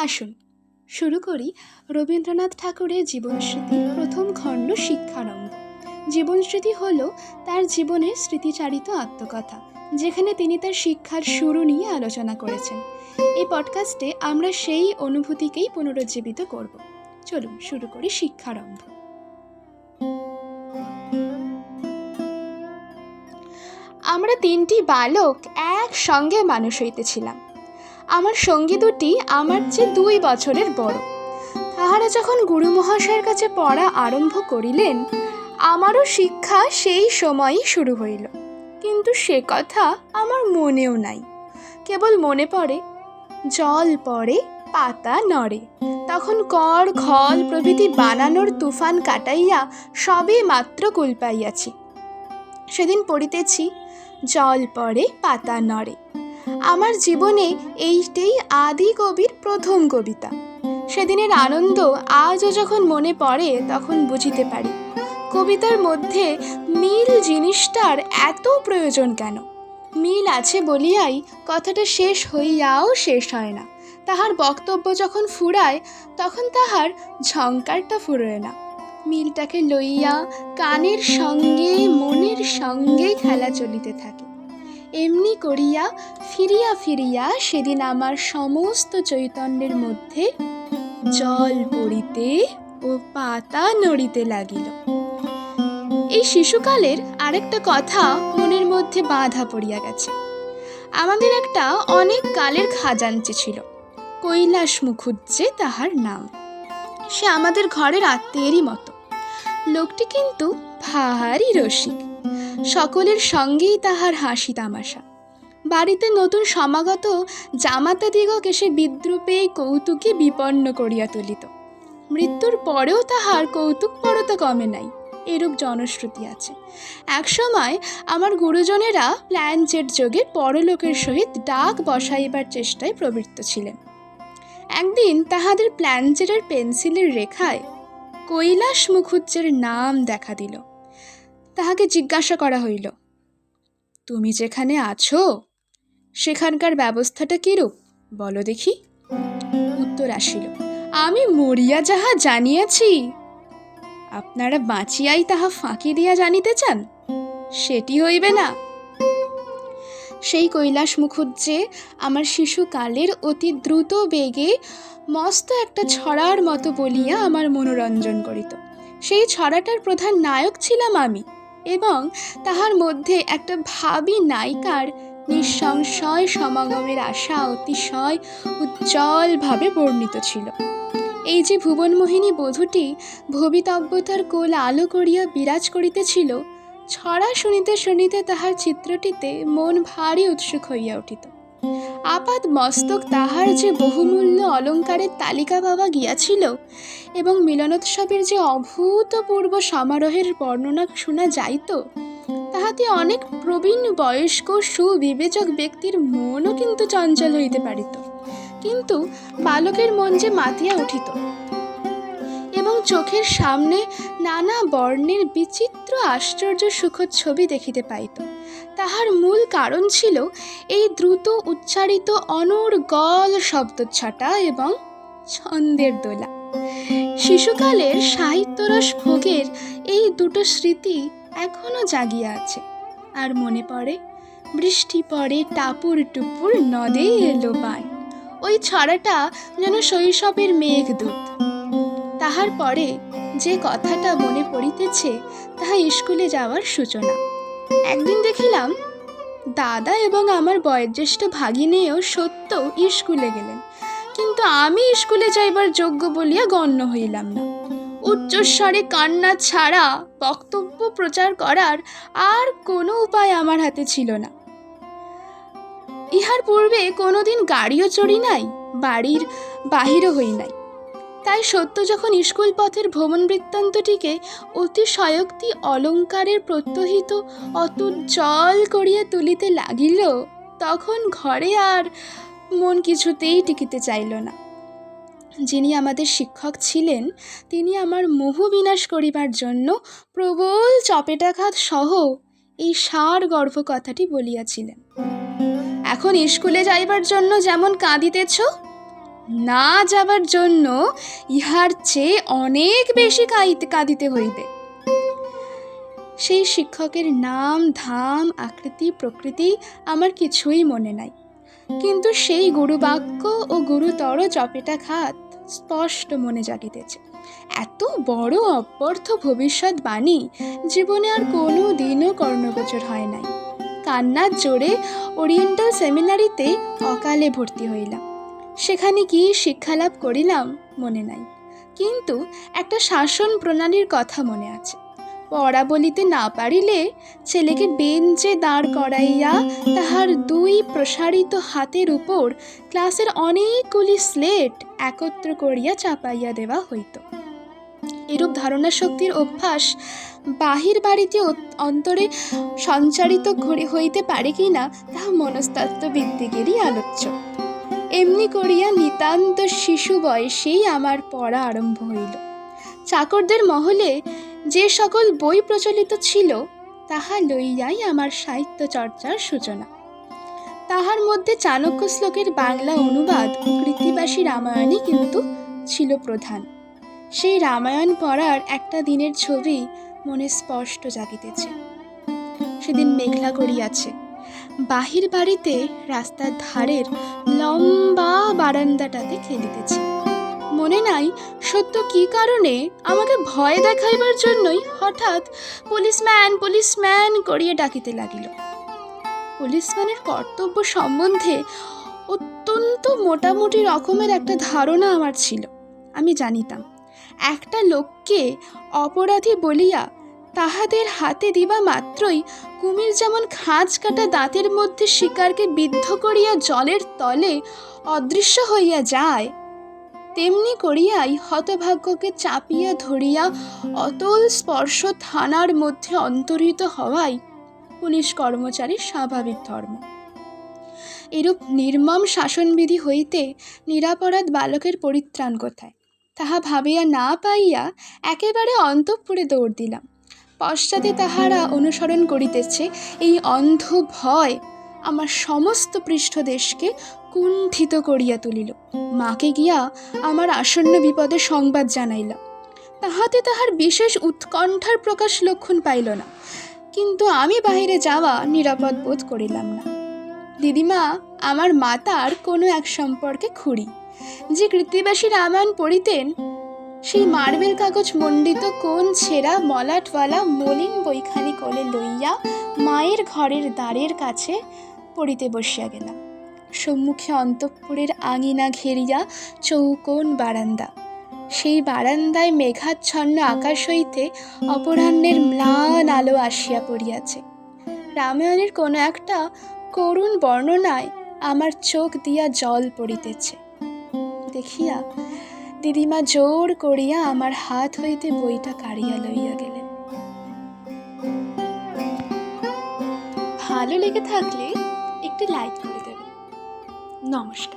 আসুন শুরু করি রবীন্দ্রনাথ ঠাকুরের জীবনস্মৃতির প্রথম খণ্ড শিক্ষারম্ভ। জীবনস্মৃতি হল তার জীবনের স্মৃতিচারিত আত্মকথা, যেখানে তিনি তার শিক্ষার শুরু নিয়ে আলোচনা করেছেন। এই পডকাস্টে আমরা সেই অনুভূতিকেই পুনরুজ্জীবিত করব। চলুন শুরু করি শিক্ষারম্ভ। আমরা তিনটি বালক একসঙ্গে মানুষ হইতেছিলাম। আমার সঙ্গী দুটি আমার চেয়ে 2 বছরের বড়। তাহারা যখন গুরু মহাশয়ের কাছে পড়া আরম্ভ করিলেন, আমারও শিক্ষা সেই সময়ই শুরু হইল। কিন্তু সে কথা আমার মনেও নাই। কেবল মনে পড়ে, জল পড়ে পাতা নড়ে, তখন কর খল প্রভৃতি বানানোর তুফান কাটাইয়া সবে মাত্র কুল পাইয়াছি। সেদিন পড়িতেছি, জল পড়ে পাতা নড়ে। আমার জীবনে এইটাই আদি কবির প্রথম কবিতা। সেদিনের আনন্দ আজও যখন মনে পড়ে তখন বুঝিতে পারি কবিতার মধ্যে মিল জিনিসটার এত প্রয়োজন কেন। মিল আছে বলিয়াই কথাটা শেষ হইয়াও শেষ হয় না। তাহার বক্তব্য যখন ফুরায় তখন তাহার ঝংকারটা ফুরোয় না। মিলটাকে লইয়া কানের সঙ্গে মনের সঙ্গে খেলা চলিতে থাকে। এমনি করিয়া ফিরিয়া ফিরিয়া সেদিন আমার সমস্ত চৈতন্যের মধ্যে জল পড়িতে ও পাতা নড়িতে লাগিল। এই শিশুকালের আরেকটা কথা মনের মধ্যে বাঁধা পড়িয়া গেছে। আমাদের একটা অনেক কালের খাজাঞ্চি ছিল, কৈলাস মুখুজ্জে তাহার নাম। সে আমাদের ঘরের আত্মীয়েরই মতো। লোকটি কিন্তু ভারী রসিক। সকলের সঙ্গেই তাহার হাসি তামাশা। বাড়িতে নতুন সমাগত জামাতাদিগকে সে বিদ্রূপে কৌতুকে বিপন্ন করিয়া তুলিত। মৃত্যুর পরেও তাহার কৌতুক পরতা কমে নাই, এরূপ জনশ্রুতি আছে। একসময় আমার গুরুজনেরা প্ল্যানচেট যোগে পরলোকের সহিত ডাক বসাইবার চেষ্টায় প্রবৃত্ত ছিলেন। একদিন তাহাদের প্ল্যানচেটের পেন্সিলের রেখায় কৈলাস মুখুজ্জের নাম দেখা দিল। তাহাকে জিজ্ঞাসা করা হইল, তুমি যেখানে আছো সেখানকার ব্যবস্থাটা কিরূপ বলো দেখি। উত্তর আসিল, আমি মরিয়া যাহা জানিয়াছি, আপনারা বাঁচিয়াই তাহা ফাঁকি দিয়া জানিতে চান, সেটি হইবে না। সেই কৈলাস মুখুজ্জে আমার শিশুকালের অতি দ্রুত বেগে মস্ত একটা ছড়ার মতো বলিয়া আমার মনোরঞ্জন করিত। সেই ছড়াটার প্রধান নায়ক ছিলাম আমি, এবং তাহার মধ্যে একটা ভাবী নায়িকার নিঃসংশয় সমাগমের আশা অতিশয় উজ্জ্বলভাবে বর্ণিত ছিল। এই যে ভুবনমোহিনী বধূটি ভবিতব্যতার কোল আলো করিয়া বিরাজ করিতেছিল, ছড়া শুনিতে শুনিতে তাহার চিত্রটিতে মন ভারী উৎসুক হইয়া উঠিত। আপাত মস্তক তাহার যে বহুমূল্য অলঙ্কারের তালিকা পাওয়া গিয়াছিল এবং মিলনোৎসবের যে অভূতপূর্ব সমারোহের বর্ণনা শোনা যাইত, তাহাতে অনেক প্রবীণ বয়স্ক সুবিবেচক ব্যক্তির মনও কিন্তু চঞ্চল হইতে পারিত। কিন্তু বালকের মন যে মাতিয়া উঠিত এবং চোখের সামনে নানা বর্ণের বিচিত্র আশ্চর্য সুখদ ছবি দেখিতে পাইত। তাহার মূল কারণ ছিল এই দ্রুত উচ্চারিত অনর্গল শব্দছটা এবং ছন্দের দোলা। শিশুকালের সাহিত্যরস ভোগের এই দুটো স্মৃতি এখনো জাগিয়া আছে। আর মনে পড়ে, বৃষ্টি পড়ে টাপুর টুপুর নদে এলো বান। ওই ছড়াটা যেন শৈশবের মেঘদূত। তাহার পরে যে কথাটা মনে পড়িতেছে তাহা স্কুলে যাওয়ার সূচনা। একদিন দেখিলাম দাদা এবং আমার বয়োজ্যেষ্ঠ ভাগিনেও সত্য স্কুলে গেলেন, কিন্তু আমি স্কুলে যাইবার যোগ্য বলিয়া গণ্য হইলাম না। উচ্চস্বরে কান্না ছাড়া বক্তব্য প্রচার করার আর কোনো উপায় আমার হাতে ছিল না। ইহার পূর্বে কোনোদিন গাড়িও চড়ি নাই, বাড়ির বাহিরও হই নাই। তাই সত্য যখন স্কুল পথের ভ্রমণ বৃত্তান্তটিকে অতিশয়োক্তি অলঙ্কারের প্রত্যহিত অতুজ্জ্বল করিয়া তুলিতে লাগিল, তখন ঘরে আর মন কিছুতেই টিকিতে চাইল না। যিনি আমাদের শিক্ষক ছিলেন তিনি আমার মোহ বিনাশ করিবার জন্য প্রবল চপেটাঘাত সহ এই সার গর্ভ কথাটি বলিয়াছিলেন। এখন স্কুলে যাইবার জন্য যেমন কাঁদিতেছ, না যাবার জন্য ইহার চেয়ে অনেক বেশি কাঁদিতে হইবে। সেই শিক্ষকের নাম, ধাম, আকৃতি, প্রকৃতি আমার কিছুই মনে নাই, কিন্তু সেই গুরুবাক্য ও গুরুতর চপেটাঘাত স্পষ্ট মনে জাগিতেছে। এত বড় অব্যর্থ ভবিষ্যৎবাণী জীবনে আর কোনো দিনও কর্ণগোচর হয় নাই। কান্নার জোরে ওরিয়েন্টাল সেমিনারিতে অকালে ভর্তি হইলাম। সেখানে কি শিক্ষালাভ করিলাম মনে নাই, কিন্তু একটা শাসন প্রণালীর কথা মনে আছে। পড়া বলিতে না পারিলে ছেলেকে বেঞ্চে দাঁড় করাইয়া তাহার দুই প্রসারিত হাতের উপর ক্লাসের অনেকগুলি স্লেট একত্র করিয়া চাপাইয়া দেওয়া হইত। এরূপ ধারণা শক্তির অভ্যাস বাহির বাড়িতে অন্তরে সঞ্চারিত হইতে পারে কিনা তাহা মনস্তত্ত্ববিদদিগেরই আলোচ্য। এমনি করিয়া নিতান্ত শিশু বয়সেই আমার পড়া আরম্ভ হইল। চাকরদের মহলে যে সকল বই প্রচলিত ছিল তাহা লইয়াই আমার সাহিত্য চর্চার সূচনা। তাহার মধ্যে চাণক্য শ্লোকের বাংলা অনুবাদ ও কৃত্তিবাসী রামায়ণই কিন্তু ছিল প্রধান। সেই রামায়ণ পড়ার একটা দিনের ছবি মনে স্পষ্ট জাগিতেছে। সেদিন মেঘলা করিয়াছে। বাহির বাড়িতে রাস্তার ধারের লম্বা বারান্দাটাতে খেলিতেছি। মনে নাই সত্য কি কারণে আমাকে ভয় দেখাইবার জন্যই হঠাৎ পুলিশম্যান পুলিশম্যান করিয়া ডাকিতে লাগিল। পুলিশম্যানের কর্তব্য সম্বন্ধে অত্যন্ত মোটামুটি রকমের একটা ধারণা আমার ছিল। আমি জানিতাম একটা লোককে অপরাধী বলিয়া তাহাদের হাতে দিবা মাত্রই কুমির যেমন খাঁজ কাটা দাঁতের মধ্যে শিকারকে বিদ্ধ করিয়া জলের তলে অদৃশ্য হইয়া যায়, তেমনি করিয়াই হতভাগ্যকে চাপিয়া ধরিয়া অতল স্পর্শ থানার মধ্যে অন্তর্হিত হওয়াই পুলিশ কর্মচারীর স্বাভাবিক ধর্ম। এরূপ নির্মম শাসনবিধি হইতে নিরাপরাধ বালকের পরিত্রাণ কোথায় তাহা ভাবিয়া না পাইয়া একেবারে অন্তঃপুরে দৌড় দিলাম। পশ্চাতে তাহারা অনুসরণ করিতেছে। এই অন্ধ ভয় আমার সমস্ত পৃষ্ঠদেশকে কুণ্ঠিত করিয়া তুলিল। মাকে গিয়া আমার আসন্ন বিপদের সংবাদ জানাইলাম। তাহাতে তাহার বিশেষ উৎকণ্ঠার প্রকাশ লক্ষণ পাইল না, কিন্তু আমি বাহিরে যাওয়া নিরাপদ বোধ করিলাম না। দিদিমা আমার মাতার কোনো এক সম্পর্কে খুড়ি, যে কৃত্তিবাসী রামায়ণ পড়িতেন, সেই মার্বেল কাগজ মণ্ডিত কোন ছেঁড়া মলাটওয়ালা মলিন বইখানি কোলে লইয়া মায়ের ঘরের দ্বারের কাছে পড়িতে বসিয়া গেলাম। সম্মুখে অন্তঃপুরের আঙিনা ঘেরিয়া চৌকোন বারান্দা। সেই বারান্দায় মেঘাচ্ছন্ন আকাশ হইতে অপরাহ্নের ম্লান আলো আসিয়া পড়িয়াছে। রামায়ণের কোনো একটা করুণ বর্ণনায় আমার চোখ দিয়া জল পড়িতেছে। দেখিয়া দিদিমা জোর করিয়া আমার হাত হইতে বইটা কাড়িয়া লইয়া গেলেন। ভালো লেগে থাকলে একটু লাইক করে দেবেন। নমস্কার।